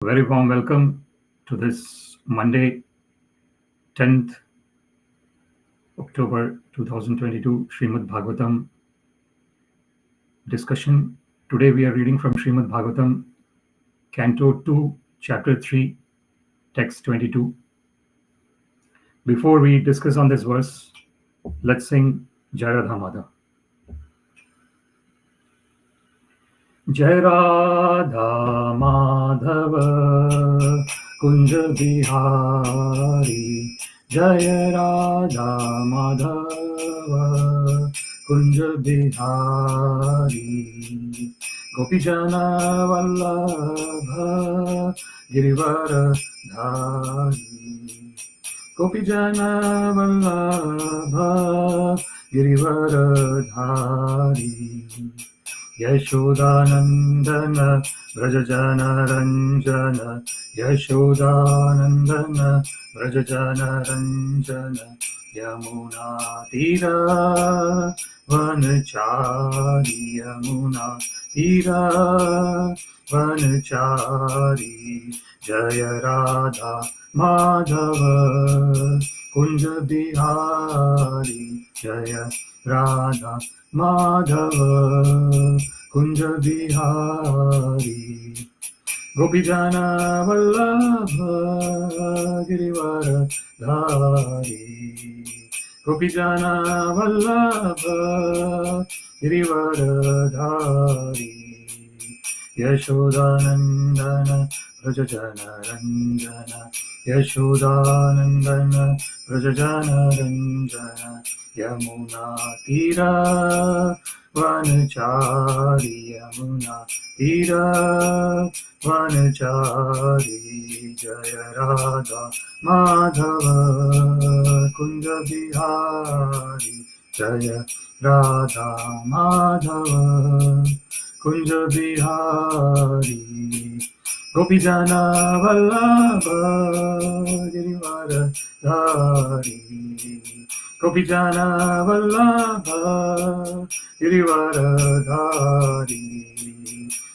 Very warm welcome to this Monday, 10th October 2022 Śrīmad-Bhāgavatam discussion. Today we are reading from Śrīmad-Bhāgavatam, Canto 2, Chapter 3, Text 22. Before we discuss on this verse, let's sing Jai Radha Madhava. Jai Radha Madhava Kunja Bihari, Jai Radha Madhava Kunja Bihari, Gopijana Vallabha Girivara Dhari, Gopijana Vallabha Girivara Dhari, Yashodanandana Vrajajana Ranjana, Yashodanandana Vrajajana Ranjana, Yamuna Tira Vanachari, Yamuna Tira Vanachari, Jaya Radha Madhava Kunja Bihari, Jaya Radha Madhava Kunja Bihari, Gopijana Vallabha Girivara Dhari, Gopijana Vallabha Girivara Dhari, Yashodanandana Vrajajana Ranjana, Yashodanandana Vrajajana Ranjana, Yamuna Tira Vanachari, Yamuna Tira Vanachari, Jaya Radha Madhava Kunja Bihari, Jaya Radha Madhava Kunja Bihari, Gopijana Vallabha Girivara Dhari, Gopijana Vallabha Girivara Dhari,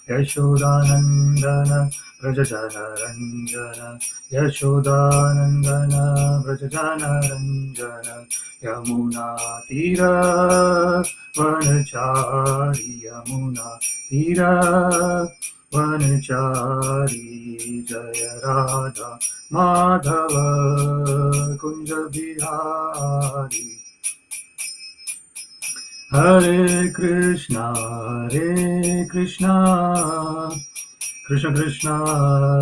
Yashodanandana Vrajajana Ranjana, Yashodanandana Vrajajana Ranjana, Yamuna Tira Vanachari, Yamuna Tira Vanachari, Jaya Radha Madhava Kunja Bihari, Hare Krishna, Krishna Krishna,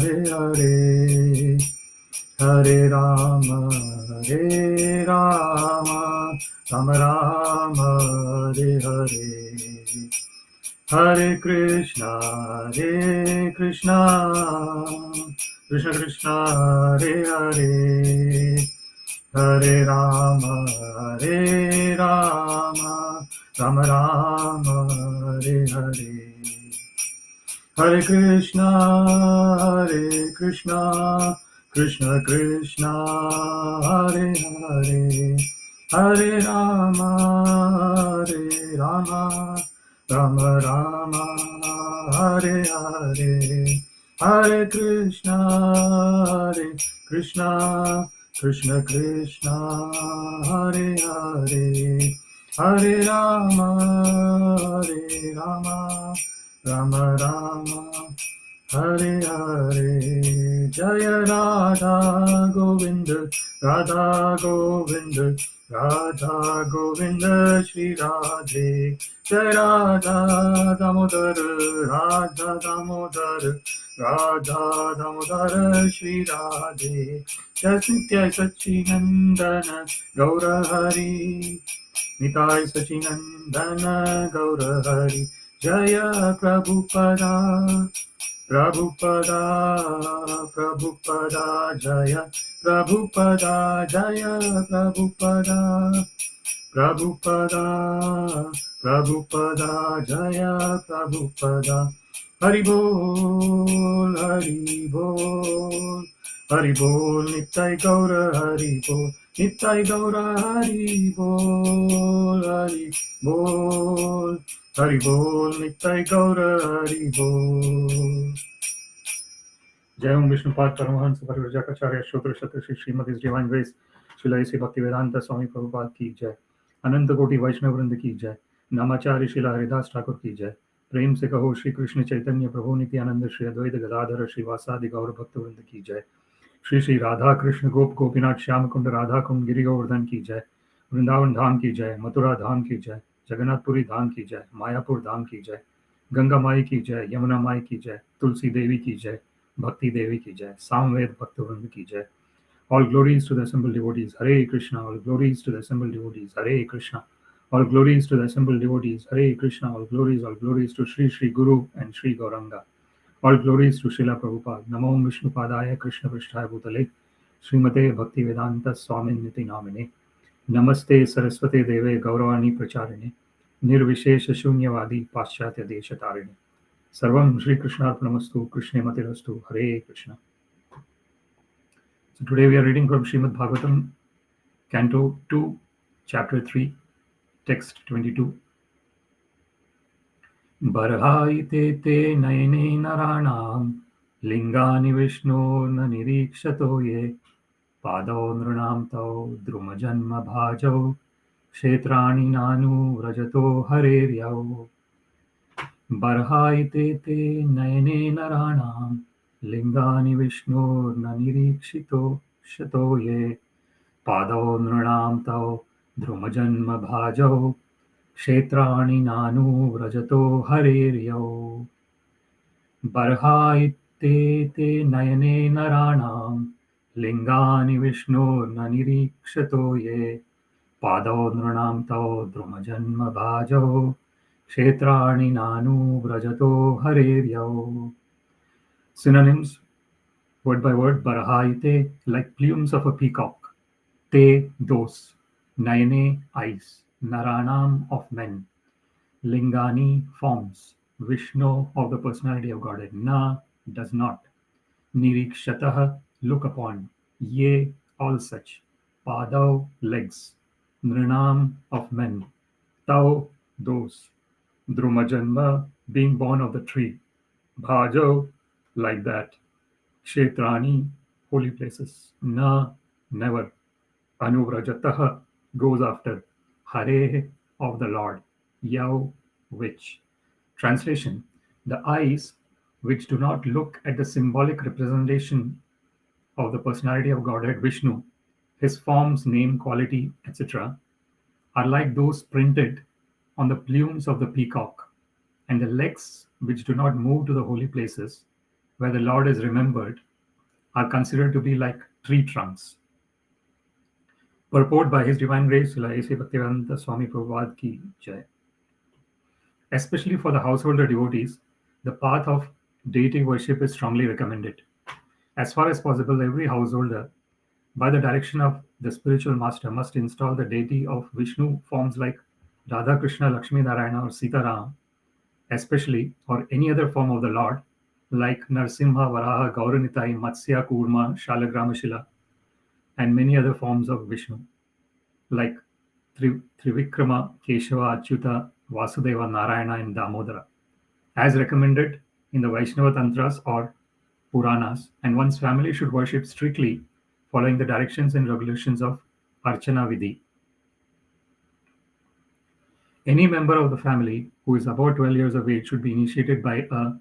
Hare Hare, Hare Rama, Rama Rama, Hare Hare, Hare Krishna, Krishna Krishna, Hare Hare, Hare Rama, Rama Rama, Hare Hare, Hare Krishna, Krishna Krishna, Hare Hare, Hare Rama, Rama Rama, Hare Hare, Hare Krishna, Krishna Krishna, Hare Hare, Hare Rama, Rama Rama, Hare Hare, Jaya Radha Govinda, Radha Govinda, Radha Govinda, Shri Radhe, Jaya Radha Damodar, Radha Damodar, Radha Damodar, Shri Radhe, Jaya Sachinandana, Gaura Hari, Nitai Sachinandana, Gaura Hari, Jaya Prabhupada, Prabhupada, Prabhupada, Jaya Prabhupada, Jaya Prabhupada, Prabhupada, Prabhupada, Jaya Prabhupada, Hari Bol, Hari Bol, Hari Bol, Nittai Gaura Hari Bol, Nittai Gaura Hari Bol, Hari Bol, Hari Bol, Nittai Gaura Hari Bol. Jai Om Vishnupad Paramahansa Parivrajakacarya Shodra Shatra Shri Srimad His Divine Grace Srila A.C. Bhaktivedanta Swami Prabhupada ki Jai Ananta Koti Vaishnav Vrinda ki Jai Namacharya Srila Haridas Thakur ki Jai प्रेम से कहो श्री कृष्ण चैतन्य प्रभु नित्यानंद श्री अद्वैत गदाधर श्रीवासादि गौर भक्त वृंद की जय श्री श्री राधा कृष्ण गोप गोपीनाथ श्याम कुंड राधा कुंड गिरि गोवर्धन की जय वृंदावन धाम की जय मथुरा धाम की जय जगन्नाथपुरी धाम की जय मायापुर धाम की जय गंगा माई की जय यमुना माई की जय तुलसी देवी की जय भक्ति देवी की जय सामवेद भक्त वृंद की जय All glories to the assembled devotees. Hare Krishna. All glories to the assembled devotees. Hare Krishna. All glories to the assembled devotees. Hare Krishna. All glories to Sri Sri Guru and Sri Gauranga. All glories to Srila Prabhupada. Namo Vishnu Padaya Krishna Prishtaya Bhutale. Srimate Bhakti Vedanta Swamin Niti Namine. Namaste Saraswate Deve Gauravani Pracharine. Nirvishesha Shunyavadi Paschatya Deshatarine. Sarvam Shri Krishna Arpanamastu Krishne Matirastu. Hare Krishna. So today we are reading from Śrīmad-Bhāgavatam, Canto 2, Chapter 3, Text 22. Barhāyite te nayane narāṇāṁ, liṅgāni viṣṇor nirīkṣato ye, pādau nṛṇāṁ tau druma-janma-bhājau, kṣetrāṇi nānuvrajato harer. Barhāyite te nayane narāṇāṁ, liṅgāni viṣṇor nirīkṣato ye, pādau nṛṇāṁ tau druma-janma-bhājau, kṣetrāṇi nānuvrajato harer. Barhāyite te nayane narāṇāṁ, liṅgāni viṣṇor nirīkṣato ye, pādau nṛṇāṁ tau druma-janma-bhājau, kṣetrāṇi nānuvrajato harer. Synonyms, word by word. Barhāyite, like plumes of a peacock. Te, those. Nayane, eyes. Narāṇāṁ, of men. Liṅgāni, forms. Viṣṇu, of the personality of Godhead. Na, does not. Nirīkṣatah, look upon. Ye, all such. Pādau, legs. Nṛṇāṁ, of men. Tau, those. Druma-janma, being born of the tree. Bhājau, like that. kṣetrāṇi, holy places. Na, never. Nānuvrajato, goes after. Harer, of the Lord. Yau, which. Translation: the eyes, which do not look at the symbolic representation of the personality of Godhead Viṣṇu, his forms, name, quality, etc., are like those printed on the plumes of the peacock, and the legs, which do not move to the holy places where the Lord is remembered, are considered to be like tree trunks. Purport by His Divine Grace Srila A.C. Bhaktivedanta Swami Prabhupada ki Jai. Especially for the householder devotees, the path of deity worship is strongly recommended. As far as possible, every householder, by the direction of the spiritual master, must install the deity of Viṣṇu forms like Radha Krishna, Lakshmi Narayana, or Sitaram, especially, or any other form of the Lord, like Narasimha, Varaha, Gauranitai, Matsya, Kurma, Shalagramashila, and many other forms of Viṣṇu, like Trivikrama, Keshava, Achyuta, Vasudeva, Narayana, and Damodara, as recommended in the Vaishnava Tantras or Puranas, and one's family should worship strictly following the directions and regulations of Archana Vidhi. Any member of the family who is about 12 years of age should be initiated by a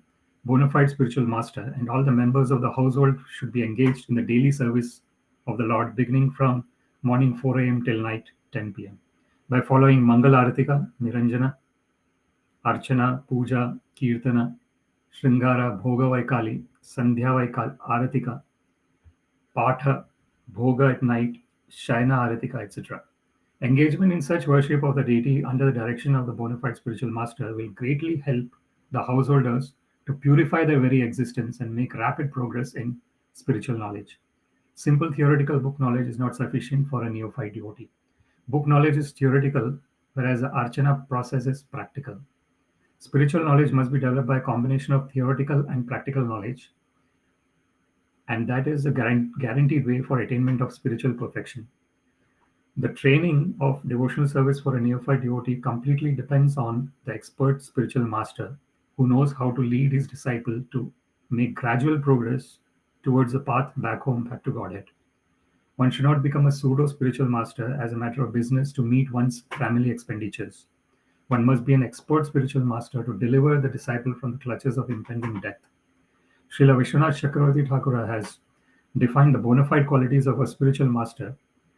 bona fide spiritual master, and all the members of the household should be engaged in the daily service of the Lord, beginning from morning 4 a.m. till night 10 p.m. by following Mangal Aratika, Niranjana, Archana, Puja, Kirtana, Sringara, Bhoga Vaikali, Sandhya Vaikal, Aratika, Patha, Bhoga at night, Shaina Aratika, etc. Engagement in such worship of the deity under the direction of the bona fide spiritual master will greatly help the householders to purify their very existence and make rapid progress in spiritual knowledge. Simple theoretical book knowledge is not sufficient for a neophyte devotee. Book knowledge is theoretical, whereas the Archana process is practical. Spiritual knowledge must be developed by a combination of theoretical and practical knowledge, and that is the guaranteed way for attainment of spiritual perfection. The training of devotional service for a neophyte devotee completely depends on the expert spiritual master who knows how to lead his disciple to make gradual progress towards the path back home, back to Godhead. One should not become a pseudo-spiritual master as a matter of business to meet one's family expenditures. One must be an expert spiritual master to deliver the disciple from the clutches of impending death. Srila Vishwanath Chakravarti Thakura has defined the bona fide qualities of a spiritual master,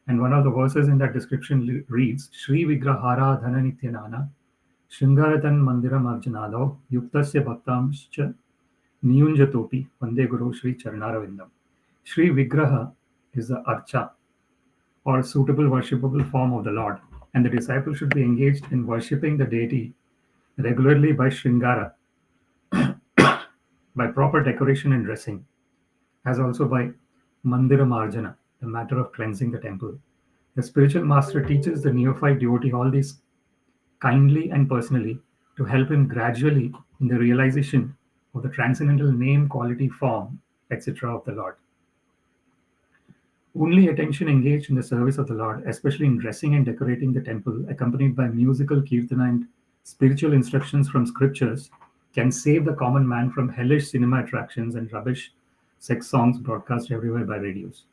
and one of the verses in that description reads, Shri Vigrahara Dhana Nityanana Shringaratan Mandiram Arjanado Yuktasya Bhaktamscha Niyunjatopi Vande Guru Shri Charnaravindam. Shri Vigraha is the archa or suitable worshipable form of the Lord, and the disciple should be engaged in worshipping the deity regularly by Shringara, by proper decoration and dressing, as also by Mandira Marjana, the matter of cleansing the temple. The spiritual master teaches the neophyte devotee all these kindly and personally to help him gradually in the realization of the transcendental name, quality, form, etc. of the Lord. Only attention engaged in the service of the Lord, especially in dressing and decorating the temple, accompanied by musical kirtana and spiritual instructions from scriptures, can save the common man from hellish cinema attractions and rubbish sex songs broadcast everywhere by radios.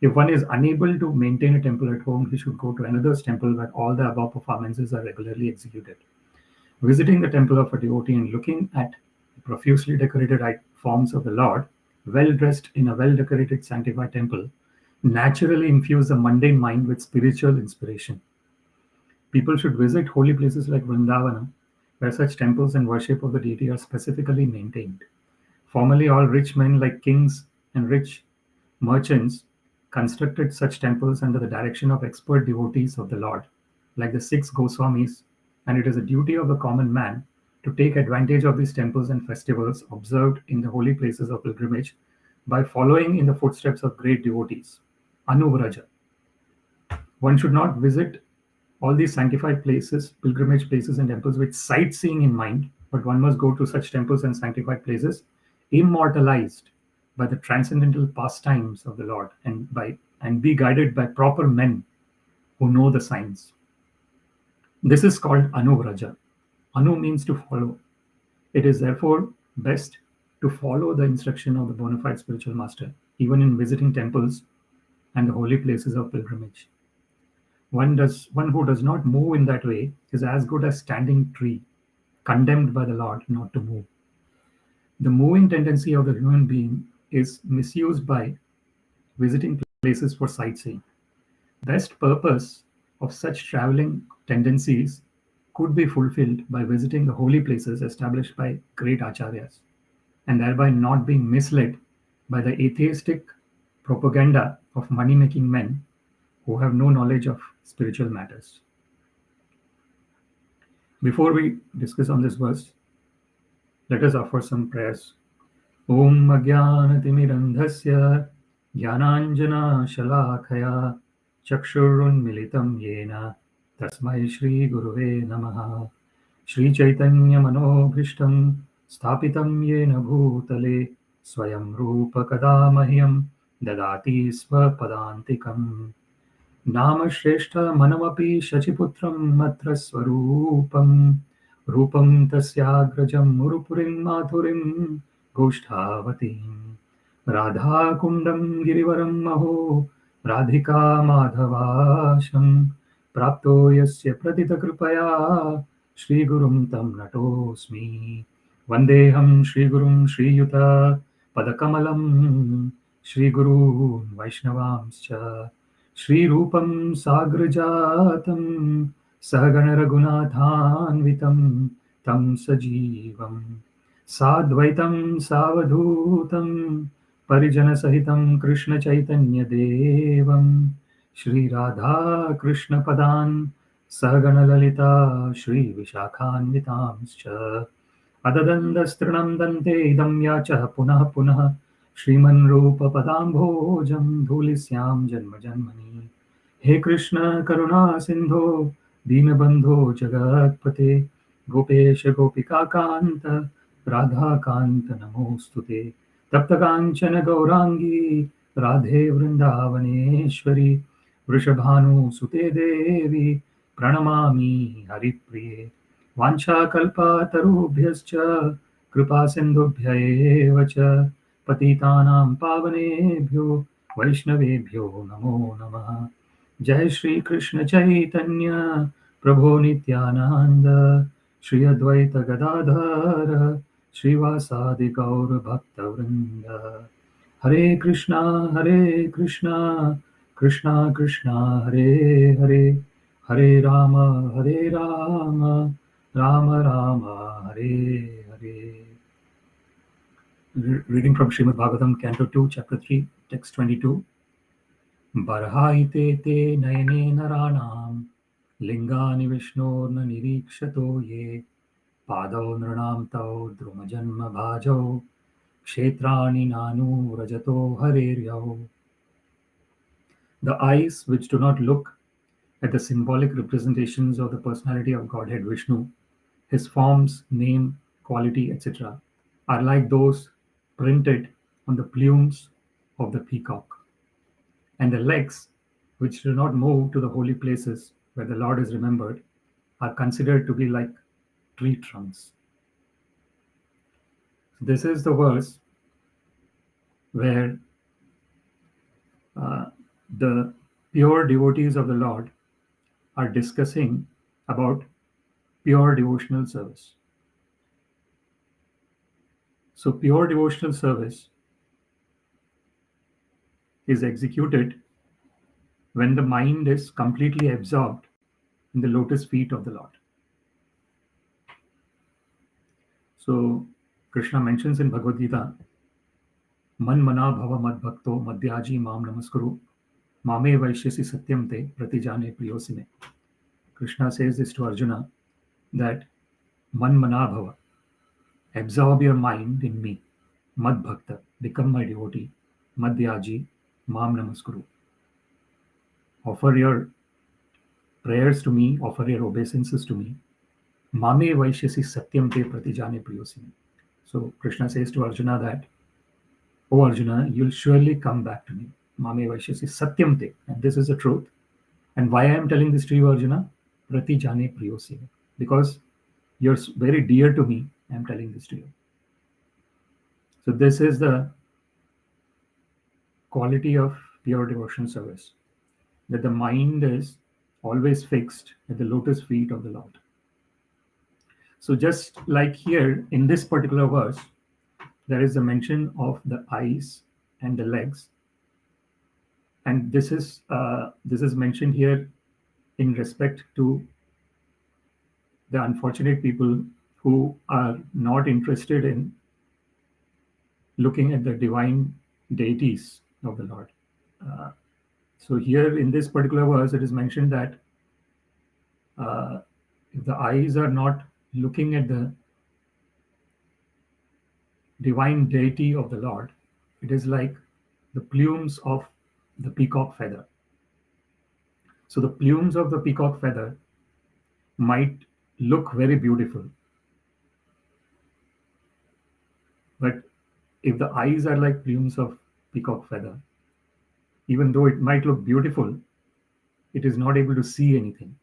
If one is unable to maintain a temple at home, he should go to another's temple where all the above performances are regularly executed. Visiting the temple of a devotee and looking at the profusely decorated forms of the Lord, well dressed in a well decorated sanctified temple, naturally infuse the mundane mind with spiritual inspiration. People should visit holy places like Vrindavana, where such temples and worship of the deity are specifically maintained. Formerly, all rich men like kings and rich merchants constructed such temples under the direction of expert devotees of the Lord, like the 6 Goswamis, and it is a duty of the common man to take advantage of these temples and festivals observed in the holy places of pilgrimage by following in the footsteps of great devotees. Nānuvrajato. One should not visit all these sanctified places, pilgrimage places and temples with sightseeing in mind, but one must go to such temples and sanctified places immortalized by the transcendental pastimes of the Lord and be guided by proper men who know the signs. This is called Anuvraja. Anu means to follow. It is therefore best to follow the instruction of the bona fide spiritual master, even in visiting temples and the holy places of pilgrimage. One who does not move in that way is as good as standing tree, condemned by the Lord not to move. The moving tendency of the human being is misused by visiting places for sightseeing. Best purpose of such traveling tendencies could be fulfilled by visiting the holy places established by great acharyas, and thereby not being misled by the atheistic propaganda of money-making men who have no knowledge of spiritual matters. Before we discuss on this verse, let us offer some prayers. Om Ajnanatimidandhasya Jnananjana Shalakaya Chakshurunmilitam Yena Tasmai Shri Guruve Namaha. Shri Chaitanya Manobhishtam Sthapitam Yena Bhutale Swayam Rupa Kadamahyam Dadati Swapadantikam. Nama Shrestha Manamapi Shachiputram Matra Swarupam Rupam Tasyagrajam Murupurim Mathurim Goshtavatim Radha Kundam Girivaram Maho Radhika Madhavasham Prapto Yasya Pratita Kripaya Shri Gurum Tam Natosmi Vandeham Shri Gurum Shri Yuta Padakamalam Shri Guru Vaishnavamscha Shri Rupam Sagrajatam Sahagana Raghunathanvitam Tam Sajivam Sadvaitam Savadhutam Parijana Sahitam Krishna Chaitanya Devam Shri Radha Krishna Padan Sahagana Lalita Shri Vishakhanvitamscha Adadandastranam Dante Idam Yacha Punah Punah Shriman Rupa Padambhojam Dhulisyam Janma Janmani. He Krishna Karuna Sindho Dinabandho Jagatpate Gopesha Gopika Kanta Radha Kanta Namostute Tapta Kanchana Gaurangi Radhe Vrindavaneshwari Vrishabhanu Sute Devi Pranamami Haripriye Vancha Kalpa Tarubhyascha Kripa Sindhubhya eva cha पतितानां पावनेभ्यो वैष्णवेभ्यो नमो नमः। जय श्री कृष्ण चैतन्य प्रभो नित्यानंद श्री अद्वैत गदाधर श्रीवासादि गौर भक्तवृंद। हरे कृष्णा कृष्णा कृष्णा हरे हरे, हरे Ram Ram Ram Hare Hare. Reading from Śrīmad-Bhāgavatam, Canto 2, Chapter 3, Text 22. barhāyite te nayane narāṇāṁ liṅgāni viṣṇor nirīkṣato ye pādau nṛṇāṁ tau druma-janma-bhājau kṣetrāṇi nānuvrajato harer. The eyes which do not look at the symbolic representations of the personality of Godhead Viṣṇu, his forms, name, quality, etc., are like those printed on the plumes of the peacock. And the legs, which do not move to the holy places where the Lord is remembered, are considered to be like tree trunks. This is the verse where the pure devotees of the Lord are discussing about pure devotional service. So pure devotional service is executed when the mind is completely absorbed in the lotus feet of the Lord. So Krishna mentions in Bhagavad Gita, Man mana bhava mad bhakto madhyaji mam namaskuru mame vaishyasi satyam te pratijane priyosime. Krishna says this to Arjuna that man mana bhava, absorb your mind in me, mad bhakta, become my devotee, madhyaji mam namaskuru. Offer your prayers to me, offer your obeisances to me. Mame vaishyasi satyam te pratijane priyosime. So Krishna says to Arjuna that, O Arjuna, you'll surely come back to me. Mame vaishyasi satyam te. And this is the truth. And why I am telling this to you, Arjuna? Pratijane priyosime. Because you're very dear to me, I am telling this to you. So this is the quality of pure devotional service, that the mind is always fixed at the lotus feet of the Lord. So just like here in this particular verse, there is a mention of the eyes and the legs, and this is mentioned here in respect to the unfortunate people who are not interested in looking at the divine deities of the Lord. So here in this particular verse, it is mentioned that if the eyes are not looking at the divine deity of the Lord, it is like the plumes of the peacock feather. So the plumes of the peacock feather might look very beautiful, but if the eyes are like plumes of peacock feather, even though it might look beautiful, it is not able to see anything.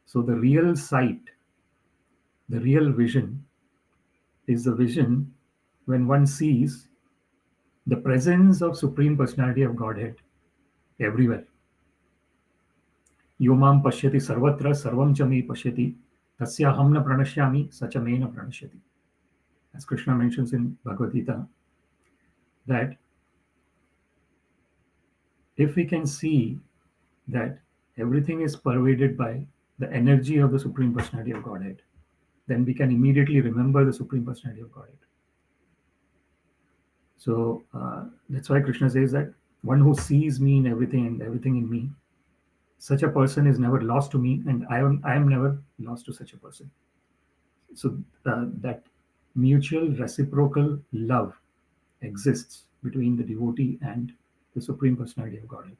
So the real sight, the real vision, is the vision when one sees the presence of Supreme Personality of Godhead everywhere. Yomam pashyati sarvatra sarvam cha me pashyati tasya ham na pranashyami sacha me na pranashyati. As Krishna mentions in Bhagavad Gita, that if we can see that everything is pervaded by the energy of the Supreme Personality of Godhead, then we can immediately remember the Supreme Personality of Godhead. So that's why Krishna says that one who sees me in everything and everything in me, such a person is never lost to me, and I am never lost to such a person. So that mutual reciprocal love exists between the devotee and the Supreme Personality of Godhead.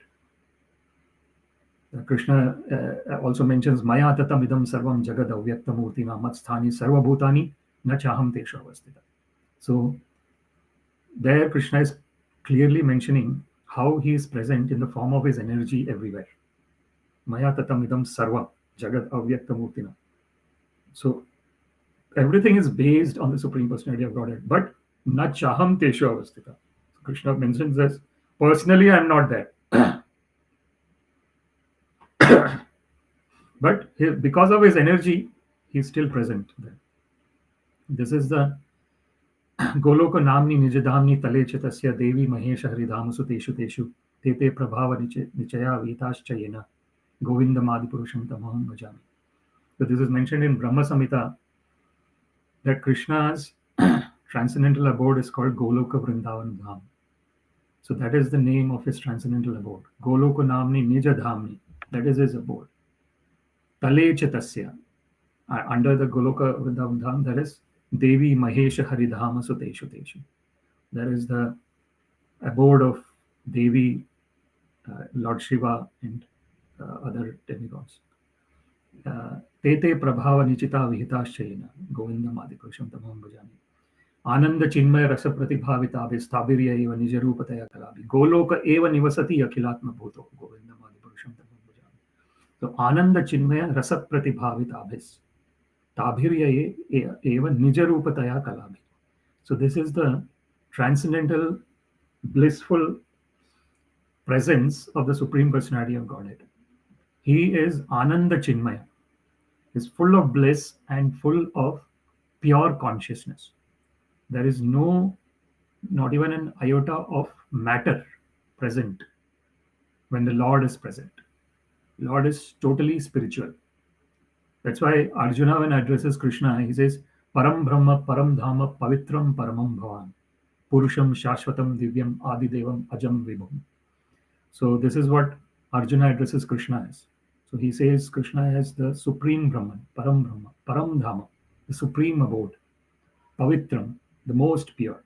Krishna also mentions Maya tatam idam sarvam jagad avyaktamurtina matsthani sarvabhutani na chaham teshu avastita. So there Krishna is clearly mentioning how he is present in the form of his energy everywhere. Maya tatam idam sarvam jagad avyaktamurtina. So everything is based on the Supreme Personality of Godhead, but Na chaham teshu avasthita. Krishna mentions this. Personally, I am not there. But because of his energy, he's still present there. This is the Goloko namni nijadhamni tale chetasya devi mahesha hridhamusu teshu teshu tete prabhava nichaya vitaschayena Govinda Madipurusham tamaham bhajami. So this is mentioned in Brahma Samhita that Krishna's transcendental abode is called Goloka Vrindavan Dham. So that is the name of his transcendental abode. Goloko namni nijadhamni. That is his abode. Tale chetasya. Under the Goloka Vrindavan Dham, there is Devi Mahesha Haridhama Suteshu Teshu. There is the abode of Devi, Lord Shiva, and other demigods. Tete Prabhava Nichita Vihitaschayena Govinda Madipurusham Tamaham Bhajami. Ananda Chinmaya Rasa Pratibhavitabe Stabirya Eva Nijarupataya Kalabi. Goloka Eva Nivasati Akhilatma Bhuto Govinda Madipurusham Tamaham Bhajami. So Ananda Chinmaya Rasa Pratibhavitabhis. Tabhirya eva nijarupataya kalabhi. So this is the transcendental, blissful presence of the Supreme Personality of Godhead. He is Ananda Chinmaya. He is full of bliss and full of pure consciousness. There is not even an iota of matter present when the Lord is present. Lord is totally spiritual. That's why Arjuna, when addresses Krishna, he says, Param Brahma, Param Dhama, Pavitram, Paramam Bhavan, Purusham, Shashvatam, Divyam, Adidevam, Ajam, Vibhum. So this is what Arjuna addresses Krishna as. So he says Krishna as the Supreme Brahman, Param Brahma, Param Dhama, the Supreme Abode, Pavitram, the most pure.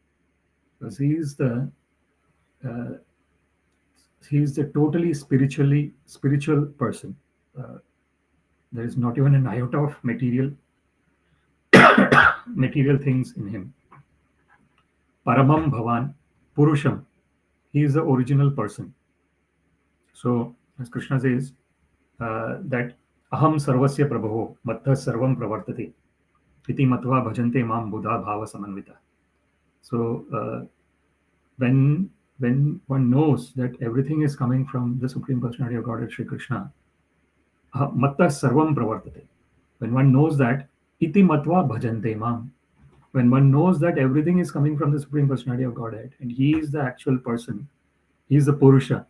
Because he is the totally spiritual person. There is not even an iota of material things in him. Paramam Bhavan, Purusham, he is the original person. So, as Krishna says, that Aham Sarvasya Prabhavo, Mattha Sarvam Pravartate, Iti Matva Bhajante Mam Buddha Bhava Samanvita. So, when one knows that everything is coming from the Supreme Personality of Godhead, Sri Krishna, Matta sarvam pravartate. When one knows that, iti matva bhajante mam. When one knows that everything is coming from the Supreme Personality of Godhead, and he is the actual person, he is the Purusha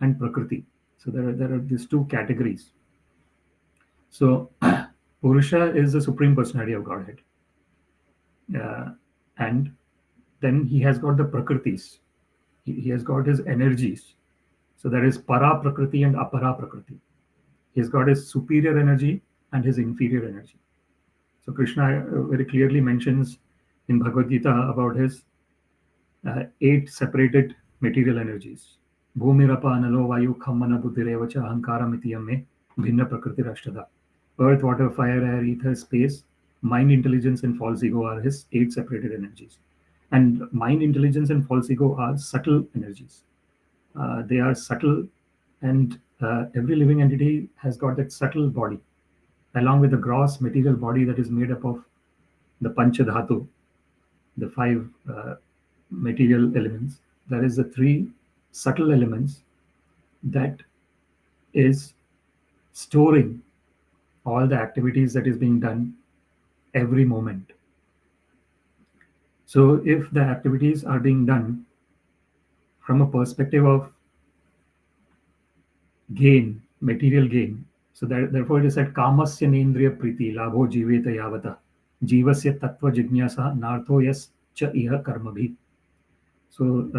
and Prakriti. So there are these two categories. So Purusha is the Supreme Personality of Godhead, and then he has got the Prakritis. He has got his energies. So there is para prakriti and apara prakriti. He's got his superior energy and his inferior energy. So Krishna very clearly mentions in Bhagavad Gita about his 8 separated material energies. Bhumirapa analo vayu khammana buddhirevacha ahankaram itiyamme bhinna prakriti rashtada. Earth, water, fire, air, ether, space, mind, intelligence, and false ego are his 8 separated energies. And mind, intelligence, and false ego are subtle energies. They are subtle, and every living entity has got that subtle body, along with the gross material body that is made up of the Panchadhatu, the 5 material elements. There is the 3 subtle elements that is storing all the activities that is being done every moment. So if the activities are being done from a perspective of gain, material gain, so therefore it is said kamasya nendriya priti labho jiveta yavata jivasya tattva jijnasa nartho yas cha iha karmabhi. So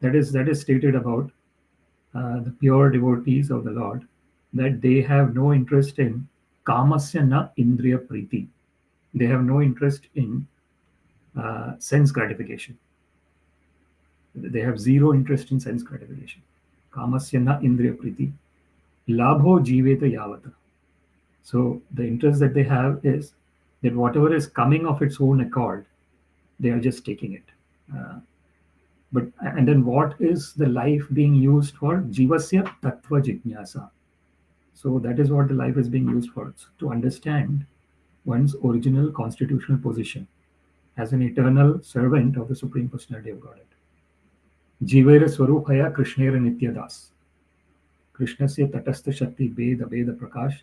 that is stated about the pure devotees of the Lord, that they have no interest in kamasya na indriya priti. They have no interest in sense gratification. They have zero interest in sense gratification. Kamasya na indriya priti. Labho jiveta yavata. So the interest that they have is that whatever is coming of its own accord, they are just taking it. And then what is the life being used for? Jivasya tattva jijnasa. So that is what the life is being used for, to understand one's original constitutional position. as an eternal servant of the Supreme Personality of Godhead. Jivera Swarupaya Krishnera Nityadas. Krishnasya Tatastha Shakti Veda Veda Prakash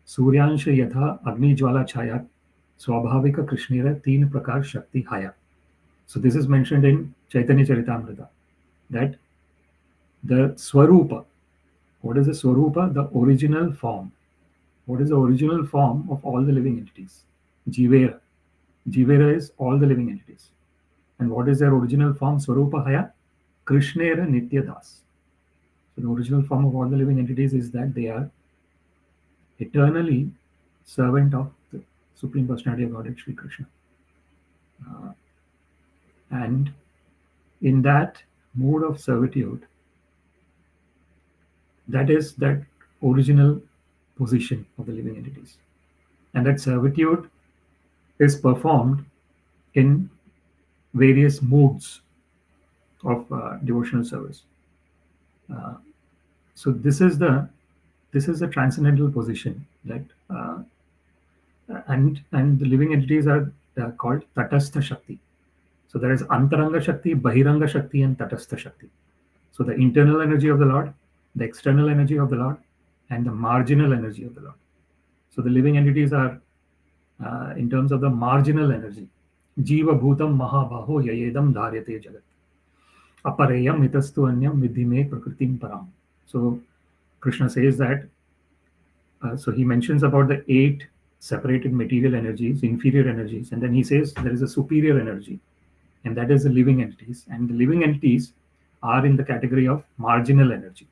Suryansha Yatha Agni Jwala Chayat Swabhavika Krishnera Teen Prakar Shakti Haya. So this is mentioned in Chaitanya Charitamrita, that the Swarupa, what is the Swarupa? The original form. What is the original form of all the living entities? Jivera. Jivera is all the living entities. And what is their original form? Swarupa Haya Krishnera Nityadas. So the original form of all the living entities is that they are eternally servant of the Supreme Personality of Godhead, Sri Krishna. And in that mode of servitude, that is that original position of the living entities. And that servitude is performed in various modes of devotional service. So this is the transcendental position that and the living entities are called Tatastha Shakti. So there is Antaranga Shakti, Bahiranga Shakti, and Tatastha Shakti. So the internal energy of the Lord, the external energy of the Lord, and the marginal energy of the Lord. So the living entities are, in terms of the marginal energy, Jiva Bhutam Mahabhaho Yayedam Dharyate Jagat. Apareyam Mitastu Anyam Vidhime Prakritim Param. So Krishna says that, so he mentions about the 8 separated material energies, inferior energies, and then he says there is a superior energy, and that is the living entities. And the living entities are in the category of marginal energy,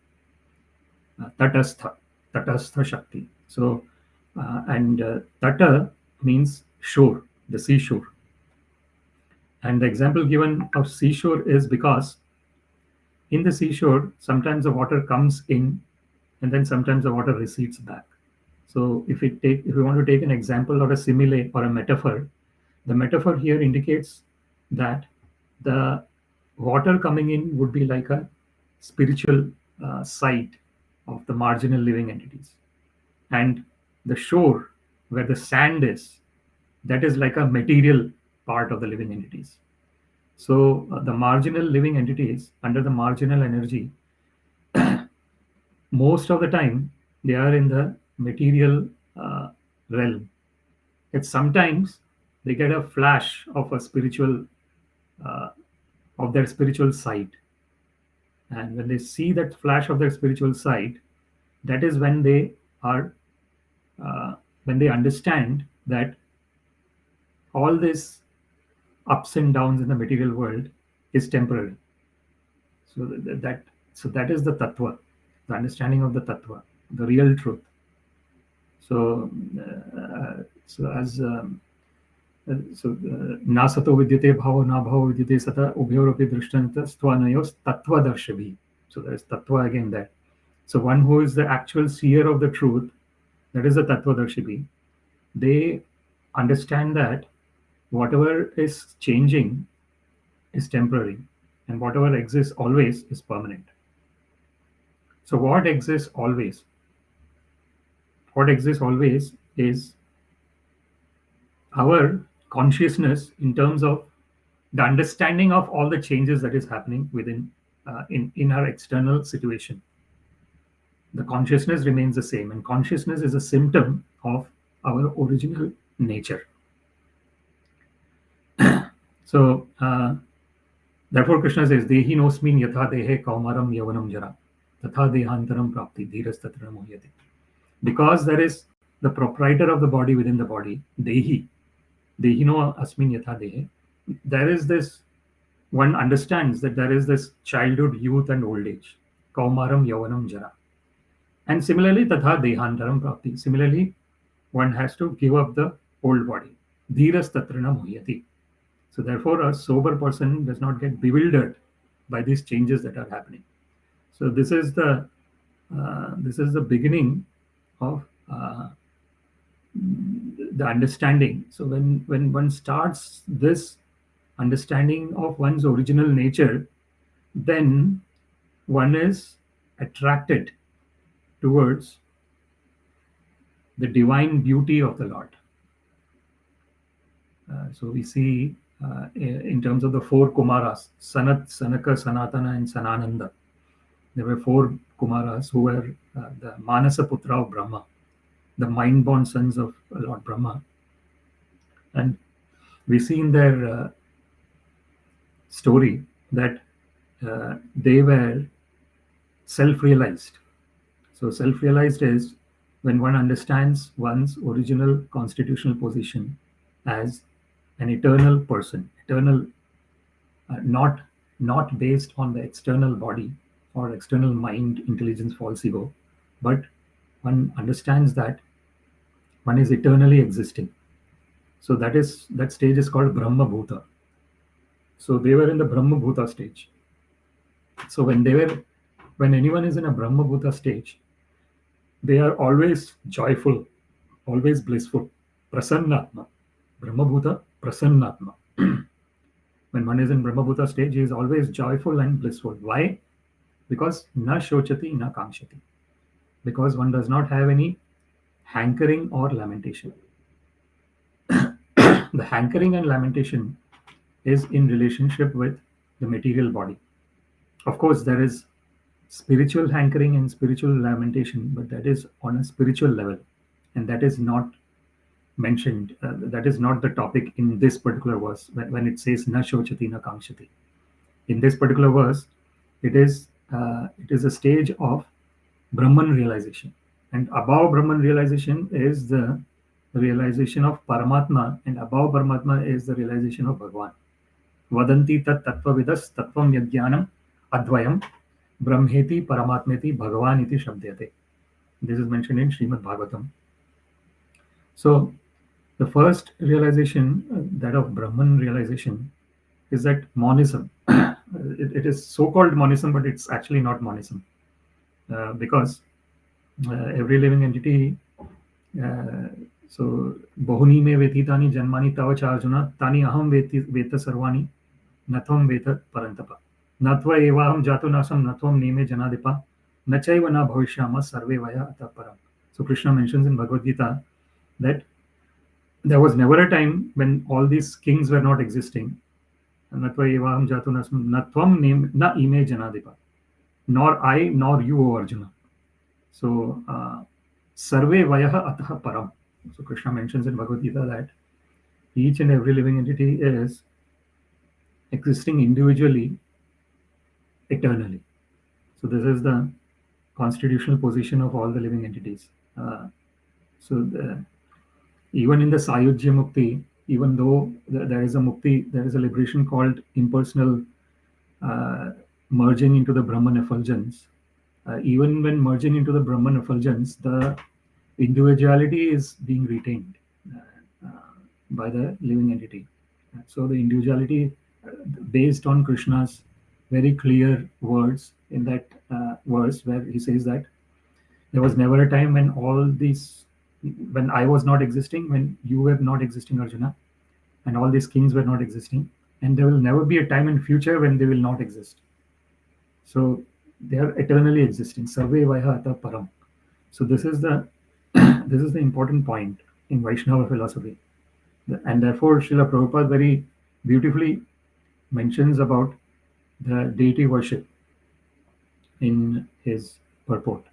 Tatastha Shakti. So, Tata means shore, the seashore. And the example given of seashore is because in the seashore, sometimes the water comes in and then sometimes the water recedes back. So if we want to take an example or a simile or a metaphor, the metaphor here indicates that the water coming in would be like a spiritual side of the marginal living entities. And the shore where the sand is, that is like a material part of the living entities. So the marginal living entities under the marginal energy, most of the time they are in the material realm. Yet sometimes they get a flash of a spiritual, of their spiritual side. And when they see that flash of their spiritual side, that is when they are, when they understand that all this ups and downs in the material world is temporary. So that is the tattva, the understanding of the tattva, the real truth. So na sato vidyate bhavo na bhavo vidyate sata ubhayoropi drishtantas tvanayos tattva darshabhi. So there is tattva again there. So one who is the actual seer of the truth, that is the tattva darshabhi. They understand that whatever is changing is temporary, and whatever exists always is permanent. So what exists always? What exists always is our consciousness in terms of the understanding of all the changes that is happening within in our external situation. The consciousness remains the same, and consciousness is a symptom of our original nature. So therefore Krishna says, Dehi nosmin yatha dehe kaumaram yavanam jara tatha dehantaram prapti dhiras tatra mohyate. Because there is the proprietor of the body within the body, Dehi no asmin yatha dehe, there is this, one understands that there is this childhood, youth and old age, kaumaram yavanam jara. And similarly, tatha dehantaram prapti, similarly one has to give up the old body, dhiras tatra mohyate. So therefore, a sober person does not get bewildered by these changes that are happening. So this is the beginning of the understanding. So when one starts this understanding of one's original nature, then one is attracted towards the divine beauty of the Lord. So we see in terms of the four Kumaras, Sanat, Sanaka, Sanātana, and Sanānanda. There were four Kumaras who were the Manasa Putra of Brahma, the mind-born sons of Lord Brahma. And we see in their story that they were self-realized. So self-realized is when one understands one's original constitutional position as an eternal person, eternal, not based on the external body or external mind, intelligence, false ego, but one understands that one is eternally existing. So that stage is called Brahma Bhuta. So they were in the Brahma Bhuta stage. So when anyone is in a Brahma Bhuta stage, they are always joyful, always blissful. Prasannatma. Brahma Bhuta, Prasannatma. When one is in Brahma Bhuta stage, he is always joyful and blissful. Why? Because na shochati, na kamshati. Because one does not have any hankering or lamentation. The hankering and lamentation is in relationship with the material body. Of course, there is spiritual hankering and spiritual lamentation, but that is on a spiritual level, and that is not mentioned. That is not the topic in this particular verse when it says na shochati na kamshati. In this particular verse, it is a stage of Brahman realization, and above Brahman realization is the realization of Paramatma, and above Paramatma is the realization of Bhagavan. Vadanti tat tattvavidas tattvam yajnanam advayam brahmeti paramatmeti bhagavan iti shabdyate. This is mentioned in Śrīmad-Bhāgavatam. So the first realization, that of Brahman realization, is that monism. It is so-called monism, but it's actually not monism, because every living entity, so bahuni me vetitani janmani tava cha arjuna tani aham veta sarvani natvam veta parantapa natva evaham jatu nasam natvam neme janadipa nachaiva na bhavishyama sarve vaya ata param. So Krishna mentions in Bhagavad Gita that there was never a time when all these kings were not existing. Natva evaham jatu nasam natvam neme na ime janadipa, nor I nor you, O Arjuna. So sarve vaya atah param. So Krishna mentions in Bhagavad Gita that each and every living entity is existing individually, eternally. So this is the constitutional position of all the living entities. Even in the Sayujya Mukti, even though there is a Mukti, there is a liberation called impersonal merging into the Brahman effulgence. Even when merging into the Brahman effulgence, the individuality is being retained by the living entity. So the individuality, based on Krishna's very clear words in that verse where he says that there was never a time when when I was not existing, when you were not existing, Arjuna, and all these kings were not existing, and there will never be a time in future when they will not exist. So they are eternally existing. Sarve vaya ata param. So this is the important point in Vaishnava philosophy. And therefore, Srila Prabhupada very beautifully mentions about the deity worship in his purport.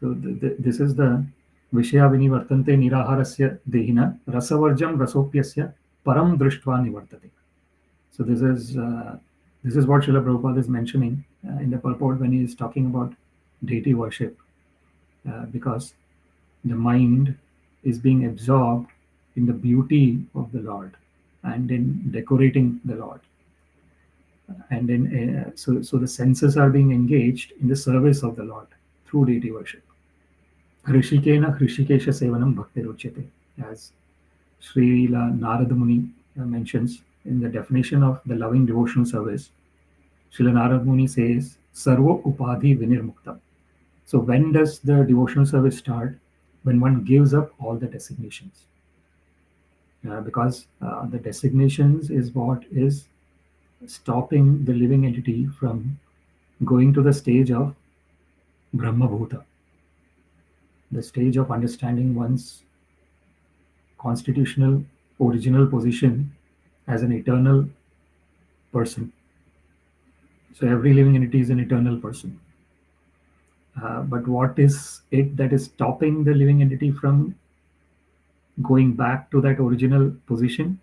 This is the Vishaya vinivartante niraharasya dehina rasavarjam rasopyasya param drishtva nivartate. So this is what Srila Prabhupada is mentioning in the purport when he is talking about deity worship, because the mind is being absorbed in the beauty of the Lord and in decorating the Lord, and so the senses are being engaged in the service of the Lord through deity worship. Hrishikena Hrishikesha Sevanam Bhaktiruchyate, as Srila Narada Muni mentions in the definition of the loving devotional service. Srila Narada Muni says, Sarvo Upadhi Vinirmuktam. So when does the devotional service start? When one gives up all the designations. Because the designations is what is stopping the living entity from going to the stage of Brahma Bhuta, the stage of understanding one's constitutional original position as an eternal person. So every living entity is an eternal person. But what is it that is stopping the living entity from going back to that original position?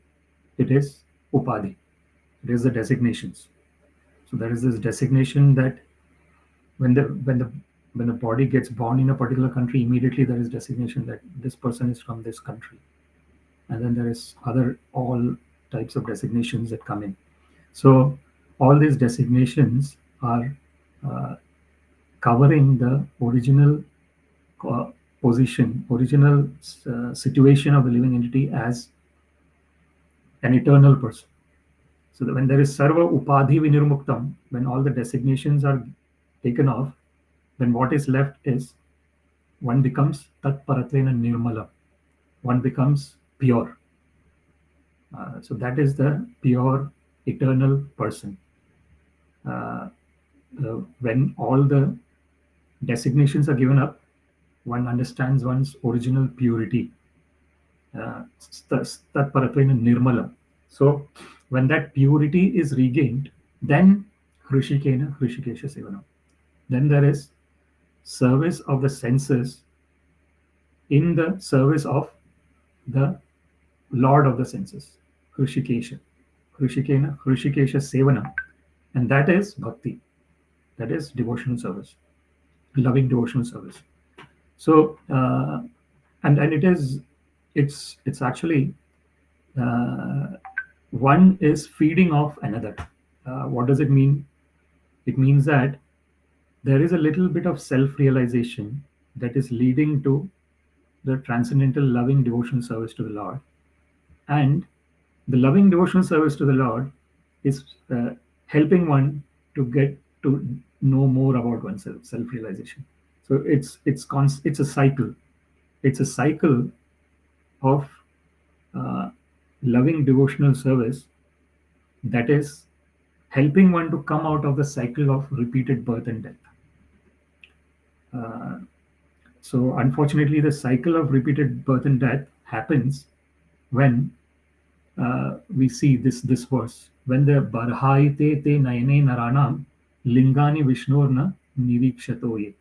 It is upadhi. It is the designations. So there is this designation that when the body gets born in a particular country, immediately there is designation that this person is from this country, and then there is other all types of designations that come in. So all these designations are covering the original position, original situation of the living entity as an eternal person. So that when there is sarva upadhi vinirmuktam, when all the designations are taken off, then what is left is one becomes tat paratvena nirmala. One becomes pure. So that is the pure eternal person. When all the designations are given up, one understands one's original purity. Tat paratvena nirmala. So when that purity is regained, then hrishikena hrishikesha sevanam. Then there is service of the senses in the service of the Lord of the senses, Hrishikesha. Hrishikena Hrishikesha Sevana. And that is bhakti. That is devotional service, loving devotional service. So and it's actually one is feeding off another. What does it mean? It means that there is a little bit of self-realization that is leading to the transcendental loving devotional service to the Lord. And the loving devotional service to the Lord is helping one to get to know more about oneself, self-realization. So it's a cycle. It's a cycle of loving devotional service that is helping one to come out of the cycle of repeated birth and death. So unfortunately, the cycle of repeated birth and death happens when we see this verse. When the barhāyite te nayane narāṇāṁ liṅgāni viṣṇor nirīkṣato.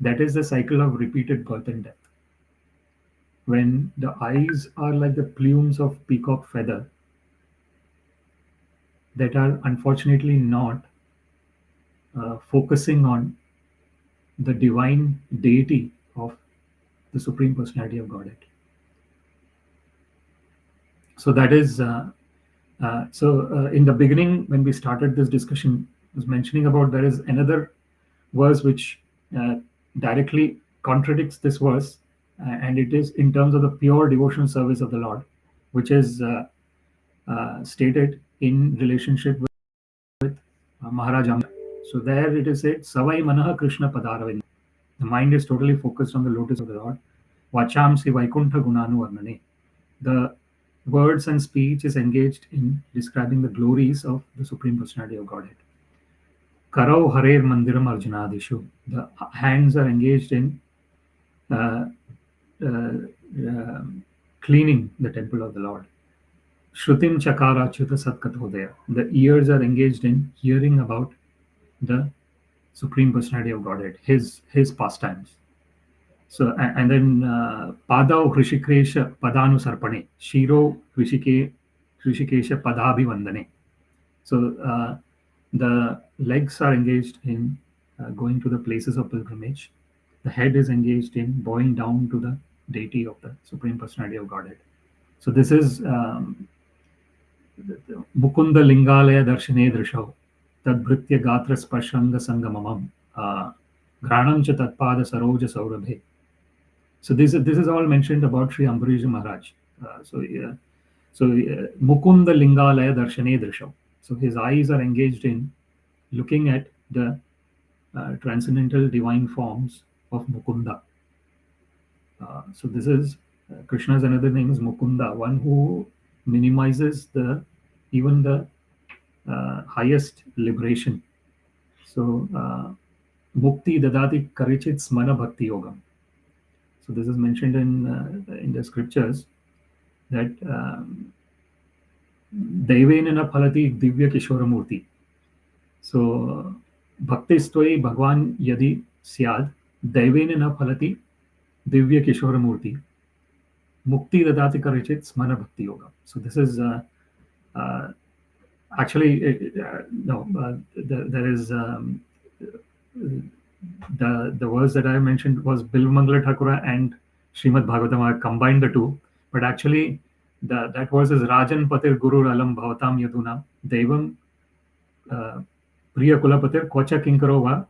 That is the cycle of repeated birth and death. When the eyes are like the plumes of peacock feather that are unfortunately not focusing on the divine deity of the Supreme Personality of Godhead. So that is in the beginning, when we started this discussion, I was mentioning about there is another verse which directly contradicts this verse, and it is in terms of the pure devotional service of the Lord, which is stated in relationship with Maharaj Amrit. So there it is said, Savai Manaha Krishna Padaravind. The mind is totally focused on the lotus of the Lord. Vachamsi Vaikuntha Gunanu Varnane. The words and speech is engaged in describing the glories of the Supreme Personality of Godhead. Karau harer mandiram arjunadishu. The hands are engaged in cleaning the temple of the Lord. Shrutim chakara chuta satkathodaya. The ears are engaged in hearing about the Supreme Personality of Godhead, his pastimes. So and then pādau hrishikesha padanu sarpane, shiro hrishikesha padabhivandane. So the legs are engaged in going to the places of pilgrimage. The head is engaged in bowing down to the deity of the Supreme Personality of Godhead. So this is Mukunda Lingalaya Darshane Drishau Tadbhritya Gatra Sparshanga Sangamamam Granam Cha Tatpada Saroja Saurabhe. So this is all mentioned about Sri Ambarish Maharaj. Mukunda Lingalaya Darshane Drishau. So his eyes are engaged in looking at the transcendental divine forms of Mukunda. So this is Krishna's another name is Mukunda, one who minimizes even the highest liberation. So Mukti Dadati Karichit Smana Bhakti Yogam. So this is mentioned in the scriptures that Daivena na phalati divya kishora murti. So bhakti stvai bhagwan yadi syad Daivena na phalati divya kishora murti mukti dadati karichit smana bhakti yoga. So this is actually there is the verse that I mentioned was Bilvamangala Thakura and Śrīmad-Bhāgavatam. I combined the two, but actually that verse is Rajan Patir Guru Alam Bhavatam Yaduna Devam Priya Kulapatir Kocha Kinkarova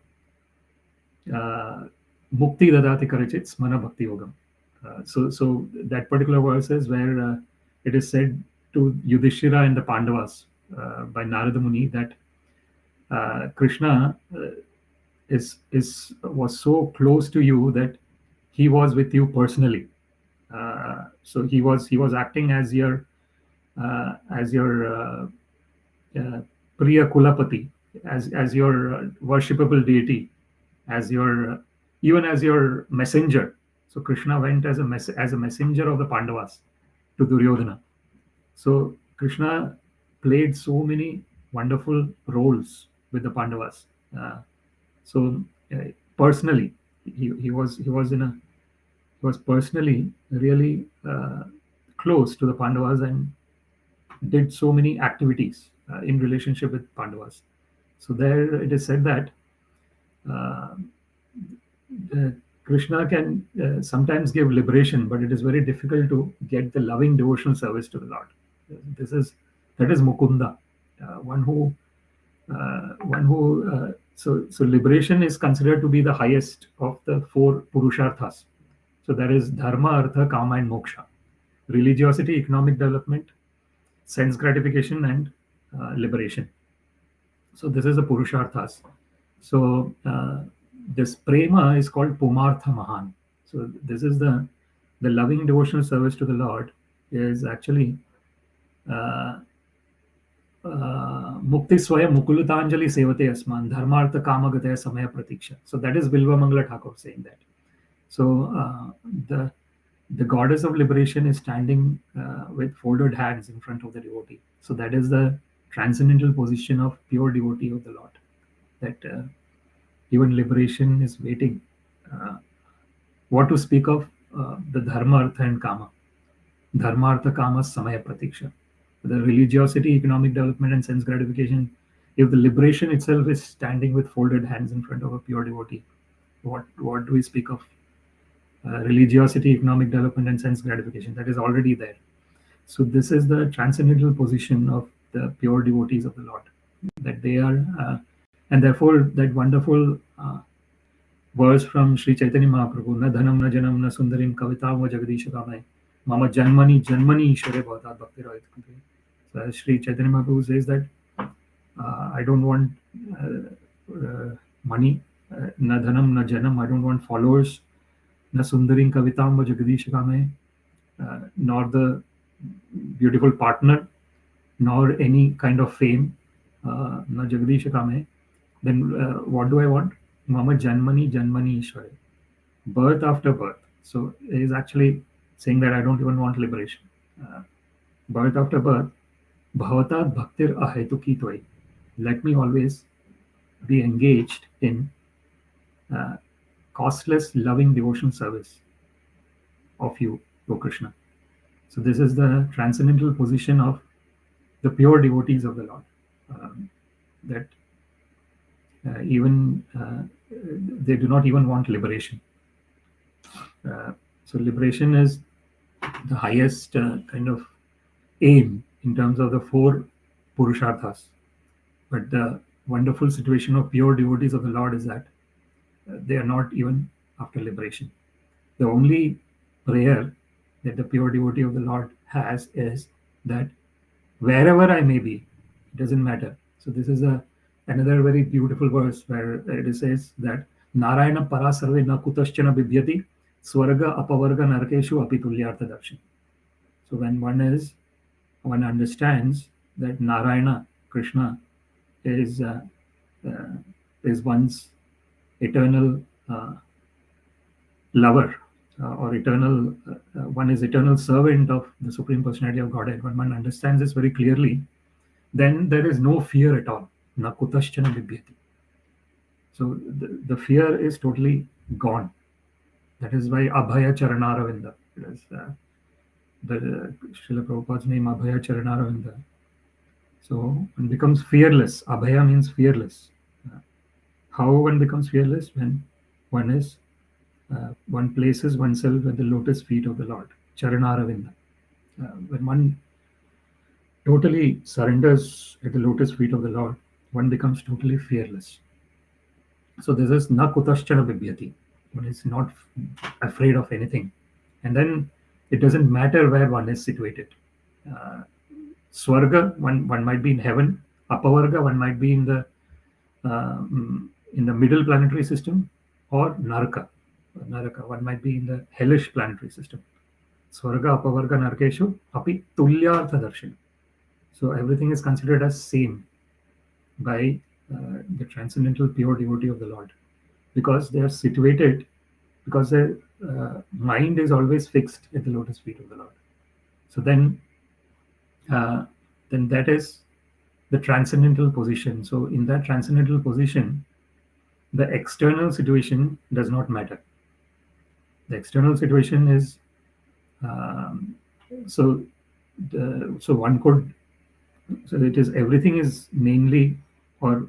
Mukti Dadati Karichit Smana Bhakti Yogam. So that particular verse is where it is said to Yudhishthira and the Pandavas by Narada Muni that Krishna was so close to you that he was with you personally. So he was acting as your Priya Kulapati, as your worshipable deity, even as your messenger. So Krishna went as a messenger of the Pandavas to Duryodhana. So Krishna played so many wonderful roles with the Pandavas. So personally, he was personally really close to the Pandavas and did so many activities in relationship with Pandavas. So there it is said that Krishna can sometimes give liberation, but it is very difficult to get the loving devotional service to the Lord. That is Mukunda, one who so liberation is considered to be the highest of the four purusharthas. So there is dharma, artha, kama, and moksha. Religiosity, economic development, sense gratification, and liberation. So this is the purusharthas. So this prema is called pumartha mahan. So this is the loving devotional service to the Lord is actually Mukti Swaya Mukulutanjali Sevate Asman Dharmartha Kamagataya Samaya Pratiksha. So that is Bilvamangala Thakur saying that. So the goddess of liberation is standing with folded hands in front of the devotee. So that is the transcendental position of pure devotee of the Lord. That even liberation is waiting. What to speak of the dharma, artha, and kama. Dharma, artha, kama, samaya pratiksha. The religiosity, economic development, and sense gratification. If the liberation itself is standing with folded hands in front of a pure devotee, what do we speak of? Religiosity, economic development, and sense gratification. That is already there. So this is the transcendental position of the pure devotees of the Lord. That they are, and therefore that wonderful verse from Sri Chaitanya Mahaprabhu, Na dhanam na janam na sundarim kavitam va jagadisha kamai mama janmani ishare bhavatat bhakti rahit. So Sri Chaitanya Mahaprabhu says that I don't want money, na dhanam na janam, I don't want followers, na sundarim kavitam va jagadisha kamai, nor the beautiful partner, nor any kind of fame, na jagadisha kamai. Then what do I want? Mama janmani ishare, birth after birth. So he is actually saying that I don't even want liberation. Birth after birth, bhavatat bhaktir ahetuki tvai. Let me always be engaged in costless, loving devotional service of you, O Krishna. So this is the transcendental position of the pure devotees of the Lord. That even they do not even want liberation. So liberation is the highest kind of aim in terms of the four purusharthas. But the wonderful situation of pure devotees of the Lord is that they are not even after liberation. The only prayer that the pure devotee of the Lord has is that wherever I may be, it doesn't matter. So this is another very beautiful verse where it says that Narayana para sarve na kutaschana bibhyati swarga apavarga narkeshu apitulyartha darshan. So when one understands that Narayana, Krishna, is one's eternal lover, or eternal, one is eternal servant of the Supreme Personality of Godhead, when one understands this very clearly, then there is no fear at all. Na kutaścana bibhyati. So the fear is totally gone. That is why Abhaya Charanaravinda. The Srila Prabhupada's name Abhaya Charanaravinda. So one becomes fearless. Abhaya means fearless. How one becomes fearless? When one places oneself at the lotus feet of the Lord. Charanaravinda. When one totally surrenders at the lotus feet of the Lord, one becomes totally fearless. So this is na kutaścana bibhyati. One is not afraid of anything. And then it doesn't matter where one is situated. Swarga, one might be in heaven. Apavarga, one might be in the middle planetary system, or Naraka, one might be in the hellish planetary system. Swarga, Apavarga, Narkeshu, Api Tulyartha Darshan. So everything is considered as same by the transcendental pure devotee of the Lord, because they are situated, because their mind is always fixed at the lotus feet of the Lord. So then that is the transcendental position. So in that transcendental position, the external situation does not matter. The external situation is so one could, so it is, everything is mainly, or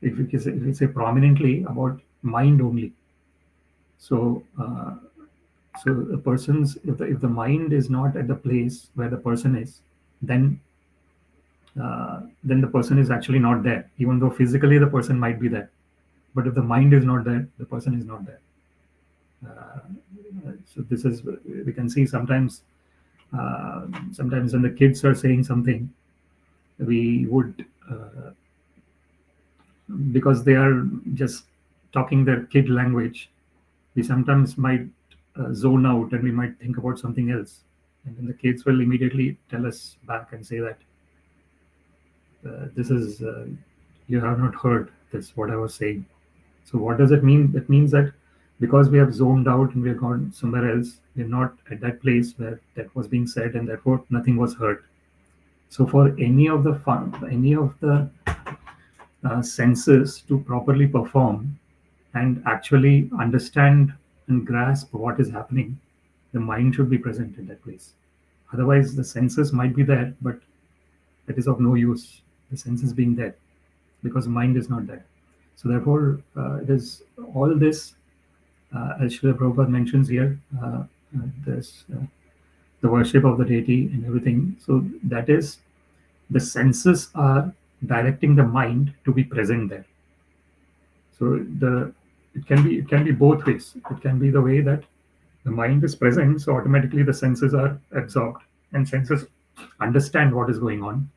if we say prominently, about mind only. So a person's, if the mind is not at the place where the person is, then the person is actually not there, even though physically the person might be there. But if the mind is not there, the person is not there. So this is, we can see sometimes when the kids are saying something, we would, because they are just talking their kid language, we sometimes might zone out and we might think about something else. And then the kids will immediately tell us back and say that this is, you have not heard this, what I was saying. So what does it mean? It means that because we have zoned out and we have gone somewhere else, we're not at that place where that was being said, and therefore nothing was heard. So for any of the senses to properly perform and actually understand and grasp what is happening, the mind should be present in that place. Otherwise, the senses might be there, but it is of no use, the senses being there, because mind is not there. So therefore, it is all this, as Srila Prabhupada mentions here, this the worship of the deity and everything. So that is, the senses are directing the mind to be present there. So it can be both ways. It can be the way that the mind is present, so automatically the senses are absorbed and senses understand what is going on.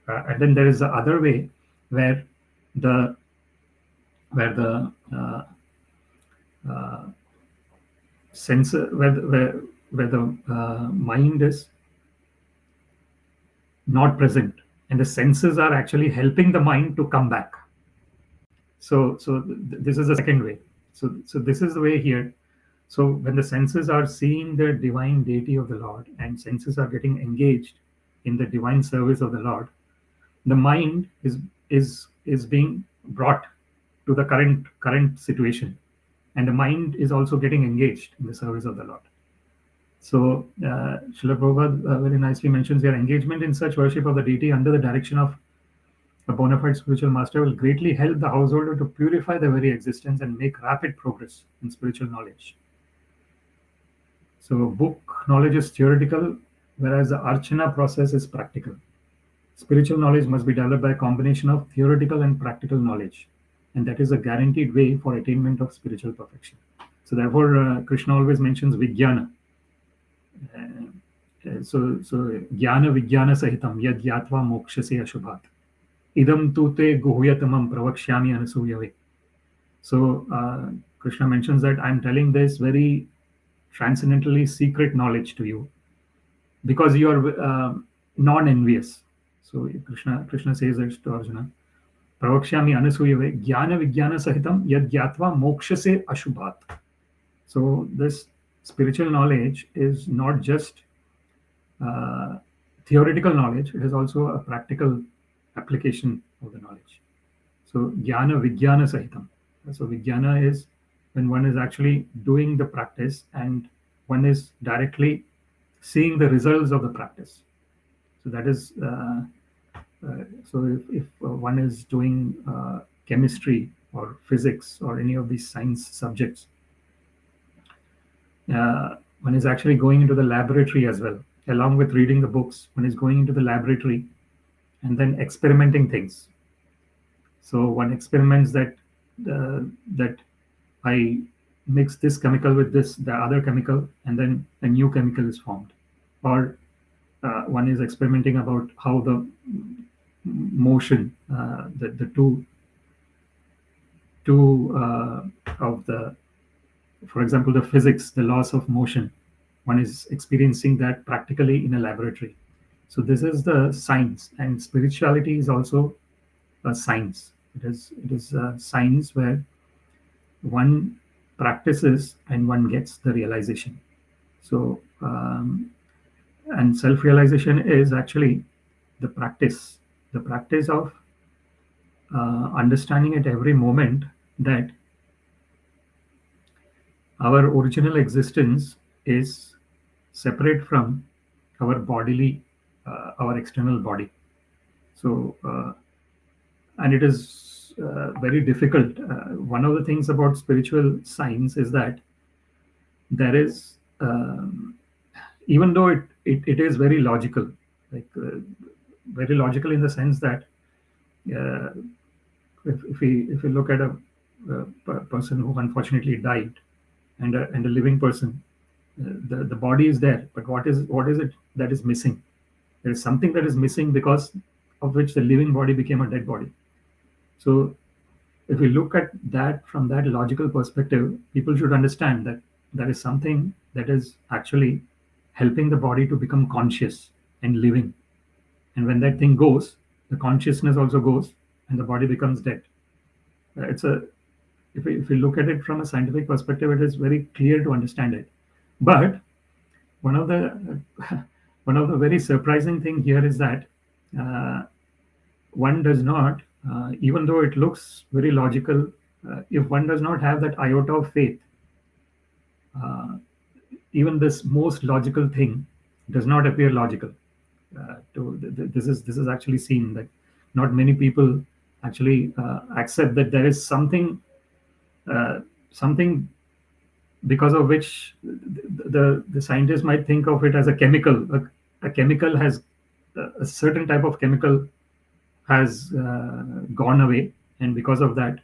And then there is the other way where the mind is not present and the senses are actually helping the mind to come back. So this is the second way. So this is the way here. So when the senses are seeing the divine deity of the Lord and senses are getting engaged in the divine service of the Lord, the mind is being brought to the current situation, and the mind is also getting engaged in the service of the Lord. So Srila Prabhupada very nicely mentions here, engagement in such worship of the deity under the direction of a bona fide spiritual master will greatly help the householder to purify their very existence and make rapid progress in spiritual knowledge. So book knowledge is theoretical, whereas the archana process is practical. Spiritual knowledge must be developed by a combination of theoretical and practical knowledge, and that is a guaranteed way for attainment of spiritual perfection. So therefore, Krishna always mentions vijnana. So jnana vijnana sahitam yad yatva mokshase ashubhat idam tu te guhyatamam pravakshyami anasuyave. So Krishna mentions that I'm telling this very transcendentally secret knowledge to you because you are non-envious. So Krishna says this to Arjuna, pravakshyami anasuyave jnana vijnana sahitam yad yatva mokshase ashubhat. So this spiritual knowledge is not just theoretical knowledge, it is also a practical application of the knowledge. So jnana vijnana sahitam. So vijnana is when one is actually doing the practice and one is directly seeing the results of the practice. So that is so if one is doing chemistry or physics or any of these science subjects, one is actually going into the laboratory as well. Along with reading the books, one is going into the laboratory and then experimenting things. So one experiments that I mix this chemical with the other chemical, and then a new chemical is formed. Or one is experimenting about how the motion, the two of the, for example, the physics, the laws of motion, one is experiencing that practically in a laboratory. So this is the science, and spirituality is also a science. It is a science where one practices and one gets the realization. So and self-realization is actually the practice of understanding at every moment that our original existence is separate from our bodily, our external body. So, and it is very difficult. One of the things about spiritual science is that there is, even though it is very logical, like very logical in the sense that if we look at a person who unfortunately died and a living person, the body is there, but what is it that is missing? There is something that is missing because of which the living body became a dead body. So if we look at that from that logical perspective, people should understand that there is something that is actually helping the body to become conscious and living. And when that thing goes, the consciousness also goes and the body becomes dead. If we look at it from a scientific perspective, it is very clear to understand it. But one of the very surprising thing here is that one does not, even though it looks very logical, if one does not have that iota of faith, even this most logical thing does not appear logical. This is actually seen that not many people actually accept that there is something because of which the scientists might think of it as a chemical. A chemical has a certain type of chemical has gone away, and because of that,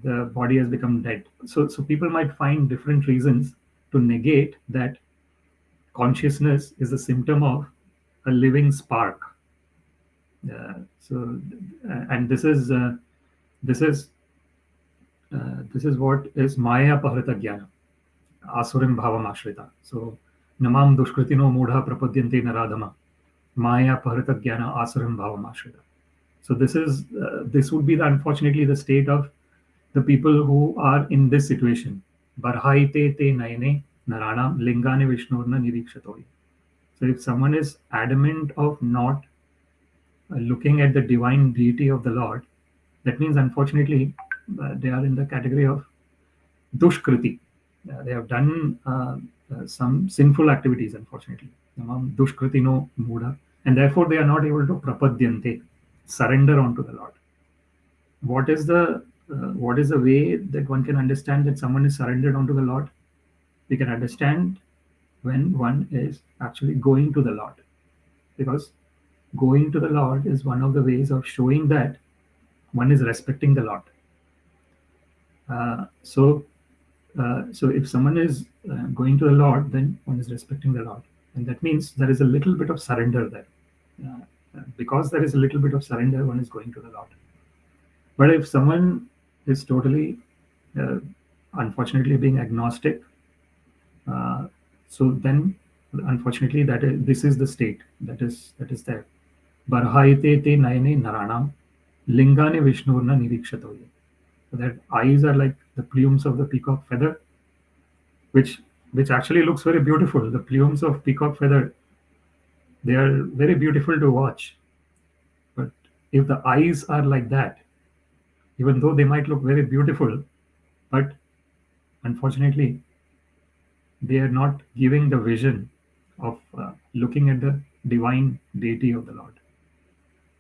the body has become dead. So people might find different reasons to negate that consciousness is a symptom of a living spark. And this is what is maya pahrita jnana, asurim bhavam ashrita. So namam dushkritino mudha prapadyante naradhama, maya pahrita jnana asurim bhavam ashrita. So this would be unfortunately the state of the people who are in this situation. Barhāyite te nayane narāṇāṁ liṅgāni viṣṇor nirīkṣato. So if someone is adamant of not looking at the divine deity of the Lord, that means unfortunately they are in the category of dushkriti. They have done some sinful activities, unfortunately. Dushkritino mudha, and therefore they are not able to prapadyante, surrender onto the Lord. What is the way that one can understand that someone is surrendered onto the Lord? We can understand when one is actually going to the Lord, because going to the Lord is one of the ways of showing that one is respecting the Lord. So if someone is going to the Lord, then one is respecting the Lord, and that means there is a little bit of surrender there. Because there is a little bit of surrender, one is going to the Lord. But if someone is totally, unfortunately, being agnostic, so then unfortunately this is the state that is there. Barhāyite te nayane narāṇāṁ liṅgāni viṣṇor nirīkṣato. So that eyes are like the plumes of the peacock feather, which which actually looks very beautiful. The plumes of peacock feather, they are very beautiful to watch. But if the eyes are like that, even though they might look very beautiful, but unfortunately, they are not giving the vision of looking at the divine deity of the Lord.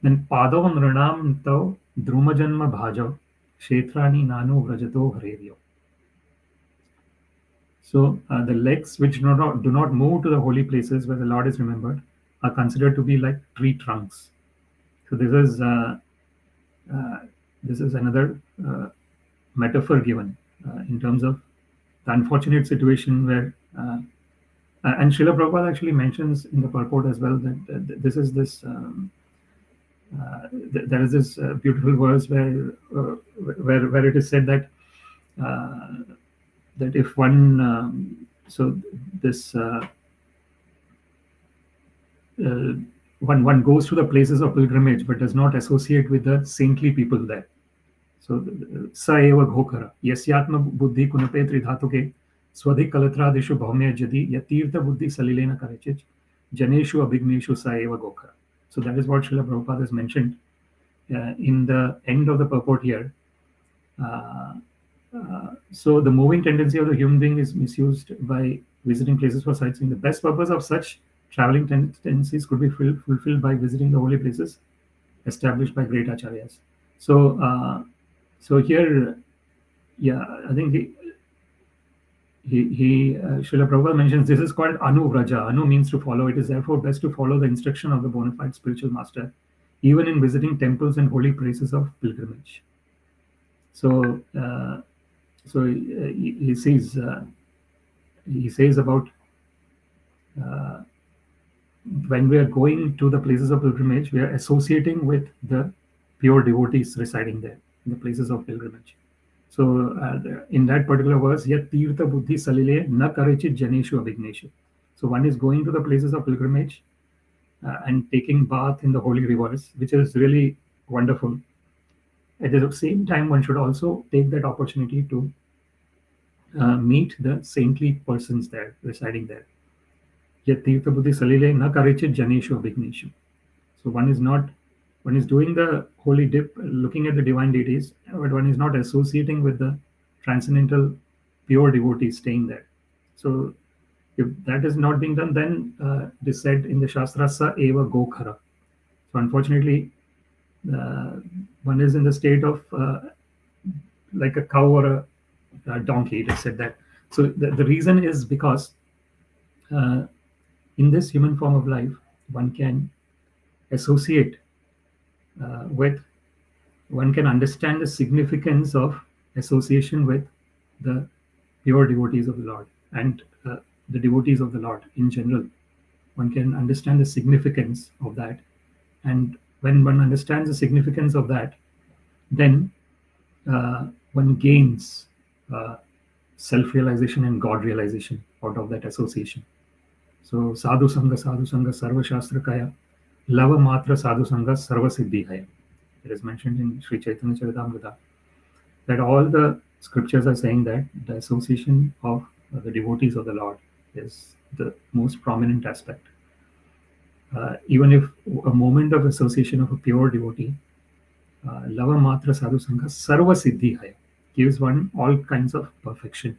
Then pādau nṛṇāṁ tau druma-janma-bhājau kṣetrāṇi nānuvrajato harer. So the legs which do not move to the holy places where the Lord is remembered are considered to be like tree trunks. So this is another metaphor given in terms of the unfortunate situation where, and Srila Prabhupada actually mentions in the purport as well that there is this beautiful verse where it is said that that if one one goes to the places of pilgrimage but does not associate with the saintly people there. So sa eva ghokara yasyatma buddhi kunape tridhatuke swadhi kalatradishu bhaumya jadi yatirtha buddhi salilena karachich janeshu abhigneshu sa eva ghokara. So that is what Srila Prabhupada has mentioned in the end of the purport here. So the moving tendency of the human being is misused by visiting places for sightseeing. The best purpose of such traveling tendencies could be fulfilled by visiting the holy places established by great acharyas. So here, yeah, I think Srila Prabhupada mentions this is called nṛṇāṁ. Anu means to follow. It is therefore best to follow the instruction of the bona fide spiritual master, even in visiting temples and holy places of pilgrimage. So he says about when we are going to the places of pilgrimage, we are associating with the pure devotees residing there in the places of pilgrimage. So in that particular verse, yat tirtha buddhi salile na karechit janeshu abhigneshu. So one is going to the places of pilgrimage and taking bath in the holy rivers, which is really wonderful. At the same time, one should also take that opportunity to meet the saintly persons there, residing there. Yat tirtha buddhi salile na karechit janeshu abhigneshu. So one is doing the holy dip, looking at the divine deities, but one is not associating with the transcendental pure devotees staying there. So if that is not being done, then it is said in the Shastra, sa eva gokhara. So unfortunately, one is in the state of like a cow or a donkey, it is said that. So the reason is because in this human form of life, one can associate one can understand the significance of association with the pure devotees of the Lord and the devotees of the Lord in general. One can understand the significance of that, and when one understands the significance of that, then one gains self-realization and God realization out of that association. So sadhu sangha sarva shastra kaya lava matra sadhu sangha sarva siddhi haya. It is mentioned in Sri Chaitanya Charitamrita that all the scriptures are saying that the association of the devotees of the Lord is the most prominent aspect. Even if a moment of association of a pure devotee, lava matra sadhu sangha sarva siddhi haya, gives one all kinds of perfection.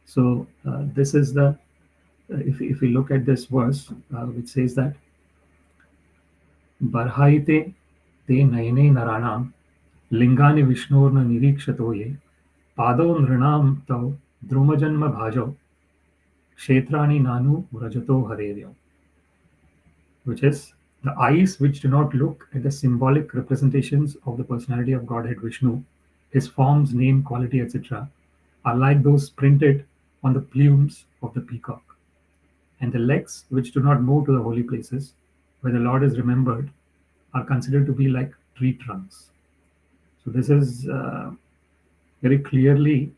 So this is the if we look at this verse, which says that barhāyite te nayane narāṇāṁ liṅgāni viṣṇor nirīkṣato ye pādau nṛṇāṁ tau druma-janma-bhājau kṣetrāṇi nānuvrajato harer. Which is the eyes which do not look at the symbolic representations of the personality of Godhead Viṣṇu, his forms, name, quality, etc., are like those printed on the plumes of the peacock. And the legs which do not move to the holy places where the Lord is remembered are considered to be like tree trunks. So this is very clearly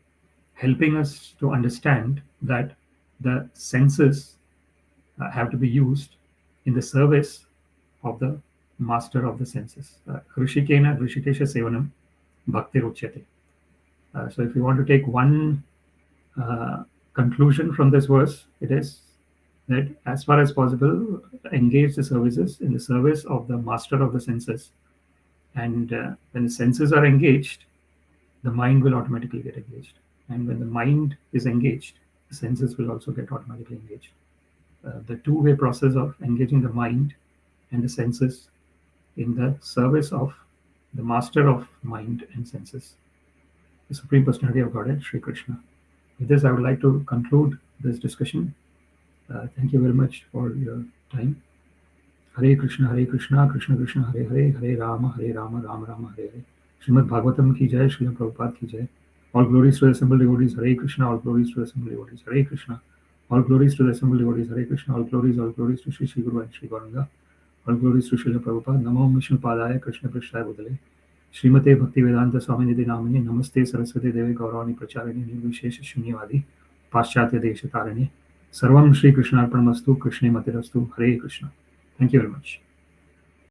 helping us to understand that the senses have to be used in the service of the master of the senses. Hrishikena hrishikesha sevanam bhaktir uchyate. So if you want to take one conclusion from this verse, it is that as far as possible, engage the services in the service of the master of the senses. And when the senses are engaged, the mind will automatically get engaged. And when the mind is engaged, the senses will also get automatically engaged. The two-way process of engaging the mind and the senses in the service of the master of mind and senses, the Supreme Personality of Godhead, Sri Krishna. With this, I would like to conclude this discussion. Thank you very much for your time. Hare Krishna, Krishna Krishna, Hare Hare, Hare Rama, Rama Rama, Hare Hare. Śrīmad-Bhāgavatam ki jai, Srila Prabhupada ki jai. All glories to the assembled devotees, Hare Krishna. All glories to the assembled devotees, Hare Krishna. All glories to the assembled devotees, Hare Krishna. All glories to Shri Shri Guru and Shri Govinda. All glories to Srila Prabhupada. Namo Viṣṇu Pādāya Krishna Prishthaya Budale. Śrīmate Bhaktivedanta Swamini Namini. Namaste Saraswati Devi Gaurani Pracharini Nirvishesha Shunyavadi. Paschatya Desha Tarini. Sarvam Shri Krishna Arpanamastu. Krishne Matirastu. Hare Krishna. Thank you very much.